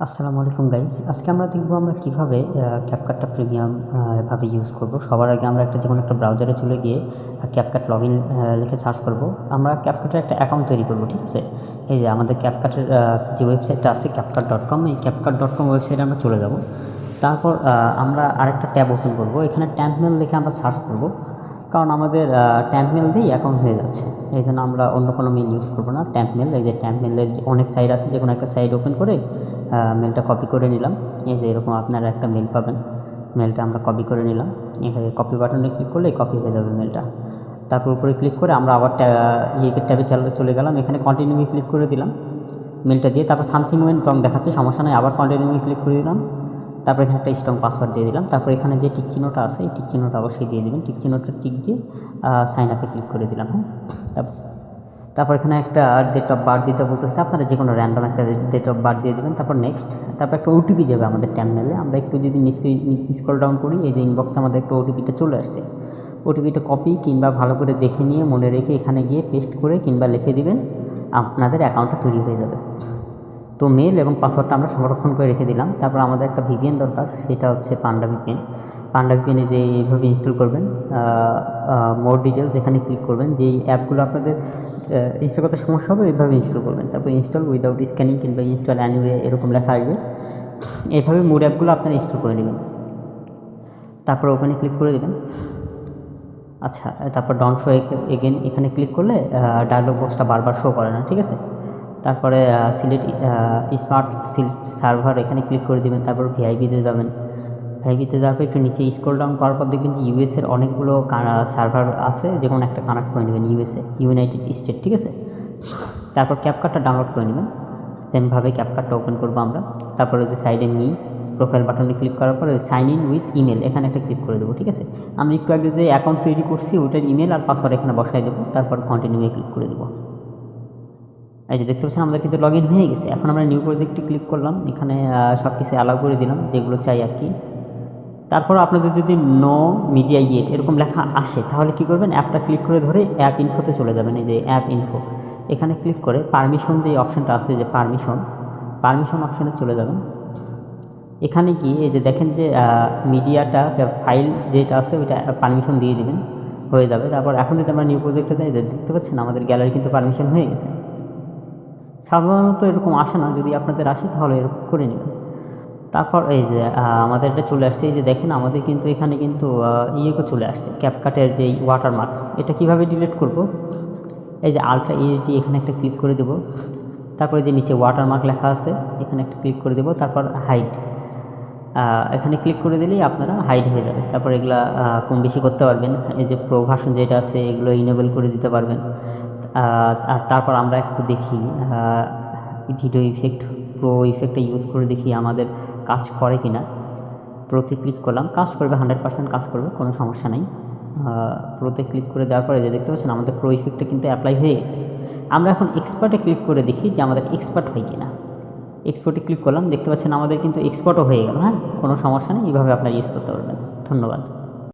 আসসালামু আলাইকুম গাইস, আজকে আমরা দেখব আমরা কিভাবে ক্যাপকাটটা প্রিমিয়াম ভাবে ইউজ করব। সবার আগে আমরা যেকোনো একটা ব্রাউজারে চলে গিয়ে ক্যাপকাট লগইন লিখে সার্চ করব। আমরা ক্যাপকাটের একটা অ্যাকাউন্ট তৈরি করব, ঠিক আছে। এই যে আমাদের ক্যাপকাটের যে ওয়েবসাইটটা আছে ক্যাপকাট.com, এই ক্যাপকাট.com ওয়েবসাইটে আমরা চলে যাব। তারপর আমরা আরেকটা ট্যাব ওপেন করব, এখানে ট্যাম্পমেল লিখে আমরা সার্চ করব, কারণ আমাদের ট্যাম্পমেল দিয়েই অ্যাকাউন্ট হয়ে যাচ্ছে। এই জন্য আমরা অন্য কোনো মেল ইউজ করবো না। ট্যাম্পমেল, এই যে ট্যাম্পমেলের অনেক সাইট আছে, যে কোনো একটা সাইট ওপেন করে মেলটা কপি করে নিলাম। এই যে এরকম আপনারা একটা মেল পাবেন, মেলটা আমরা কপি করে নিলাম। এখানে কপি বাটনে ক্লিক করলে কপি হয়ে যাবে মেলটা। তারপর উপরে ক্লিক করে আমরা আবার ট্যাবে চলে গেলাম, এখানে কন্টিনিউ ক্লিক করে দিলাম মেলটা দিয়ে। তারপর সামথিং ওয়েন্ট রং দেখাচ্ছে, সমস্যা নেই, আবার কন্টিনিউ ক্লিক করে দিলাম। তারপর এখানে একটা স্ট্রং পাসওয়ার্ড দিয়ে দিলাম। তারপর এখানে যে টিক চিহ্নটা আছে, এই টিক চিহ্নটা অবশ্যই দিয়ে দেবেন। টিক চিহ্নটা টিক দিয়ে সাইন আপে ক্লিক করে দিলাম। হ্যাঁ, তারপর এখানে একটা ডেট অফ বার্থ দিতে বলতেছে, আপনারা যে কোনো র্যান্ডম একটা ডেট অফ বার্থ দিয়ে দেবেন। তারপর নেক্সট, তারপর একটা ওটিপি যাবে আমাদের টার্মিনালে। আমরা একটু যদি স্ক্রল ডাউন করি, এই যে ইনবক্সে আমাদের একটা ওটিপিটা চলে আসছে। ওটিপিটা কপি কিংবা ভালো করে দেখে নিয়ে মনে রেখে এখানে গিয়ে পেস্ট করে কিংবা লিখে দিবেন, আপনাদের অ্যাকাউন্টটা তৈরি হয়ে যাবে। তো মেল এবং পাসওয়ার্ডটা আমরা সংরক্ষণ করে রেখে দিলাম। তারপর আমাদের একটা ভিপিএন দরকার, সেটা হচ্ছে পান্ডা ভিপিএন। পান্ডা ভিপিএনে যে এইভাবে ইনস্টল করবেন, মোর ডিটেলস এখানে ক্লিক করবেন। যেই অ্যাপগুলো আপনাদের ইনস্টল করতে সমস্যা হবে এইভাবে ইনস্টল করবেন। তারপর ইনস্টল উইদাউট স্ক্যানিং কিংবা ইনস্টল অ্যানিওয়ে এরকম লেখা আসবে। এইভাবে মোর অ্যাপগুলো আপনারা ইনস্টল করে নেবেন। তারপর ওখানে ক্লিক করে দেবেন। আচ্ছা, তারপর ডন শো এগেন এখানে ক্লিক করলে ডায়লগ বক্সটা বারবার শো করে না, ঠিক আছে। তারপরে সিলেক্ট স্মার্ট সার্ভার এখানে ক্লিক করে দেবেন। তারপর ভিআইপিতে যাবেন। ভিআইপিতে যাওয়ার পর একটু নিচে স্ক্রল ডাউন করার পর দেখবেন যে ইউএসের অনেকগুলো সার্ভার আছে, যে কোনো একটা কানেক্ট করে নেবেন। ইউনাইটেড স্টেট, ঠিক আছে। তারপর ক্যাপকাটটা ডাউনলোড করে নেবেন। সেমভাবে ক্যাপকাটটা ওপেন করবো আমরা। তারপরে যে সাইডে প্রোফাইল বাটনে ক্লিক করার পরে সাইন ইন উইথ ইমেল এখানে একটা ক্লিক করে দেবো, ঠিক আছে। আমরা একটু আগে যে অ্যাকাউন্ট তৈরি করছি ওটার ইমেল আর পাসওয়ার্ড এখানে বসাই দেবো। তারপর কন্টিনিউয়ে ক্লিক করে দেবো। এই যে দেখতে পাচ্ছেন আমাদের কিন্তু লগ ইন হয়ে গেছে। এখন আমরা নিউ প্রজেক্টে ক্লিক করলাম, এখানে সব কিছু অ্যালাউ করে দিলাম যেগুলো চাই আর কি। তারপর আপনাদের যদি নো মিডিয়া ইয়েট এরকম লেখা আসে, তাহলে কি করবেন, অ্যাপটা ক্লিক করে ধরে অ্যাপ ইনফোতে চলে যাবেন। এই যে অ্যাপ ইনফো এখানে ক্লিক করে পারমিশন যে অপশানটা আছে, যে পারমিশন অপশানে চলে যাবেন। এখানে গিয়ে এই যে দেখেন যে মিডিয়াটা ফাইল যেটা আছে ওইটা পারমিশন দিয়ে দেবেন, হয়ে যাবে। তারপর এখন যদি আমরা নিউ প্রজেক্টে যাই, দেখতে পাচ্ছেন আমাদের গ্যালারি কিন্তু পারমিশন হয়ে গেছে। সাধারণত এরকম আসে না, যদি আপনাদের আসে তাহলে এরকম করে নেবেন। তারপর এই যে আমাদের এটা চলে আসছে, এই যে দেখেন আমাদের কিন্তু এখানে কিন্তু চলে আসছে ক্যাপকাটের যেই ওয়াটারমার্ক। এটা কিভাবে ডিলিট করব, এই যে আলট্রা এইচডি এখানে একটা ক্লিক করে দেব। তারপরে যে নিচে ওয়াটারমার্ক লেখা আছে এখানে একটা ক্লিক করে দেব। তারপর হাইড এখানে ক্লিক করে দিলেই আপনারা হাইড হয়ে যাবে। তারপর এগুলা কম বেশি করতে পারবেন। এই যে প্রো ভার্সন যেটা আছে এগুলো ইনেবল করে দিতে পারবেন। আর তারপর আমরা একটু দেখি ভিডিও ইফেক্ট, প্রো ইফেক্টটা ইউজ করে দেখি আমাদের কাজ করে কি না। প্রোতে ক্লিক করলাম, কাজ করবে, 100% কাজ করবে, কোনো সমস্যা নেই। প্রোতে ক্লিক করে দেওয়ার পরে যে দেখতে পাচ্ছেন আমাদের প্রো ইফেক্টটা কিন্তু অ্যাপ্লাই হয়ে গেছে। আমরা এখন এক্সপার্টে ক্লিক করে দেখি যে আমাদের এক্সপার্ট হয় কি না। এক্সপোর্টে ক্লিক করলাম, দেখতে পাচ্ছেন আমাদের কিন্তু এক্সপোর্টও হয়ে গেল। হ্যাঁ, কোনো সমস্যা নেই, এইভাবে আপনারা ইউজ করতে পারবেন। ধন্যবাদ।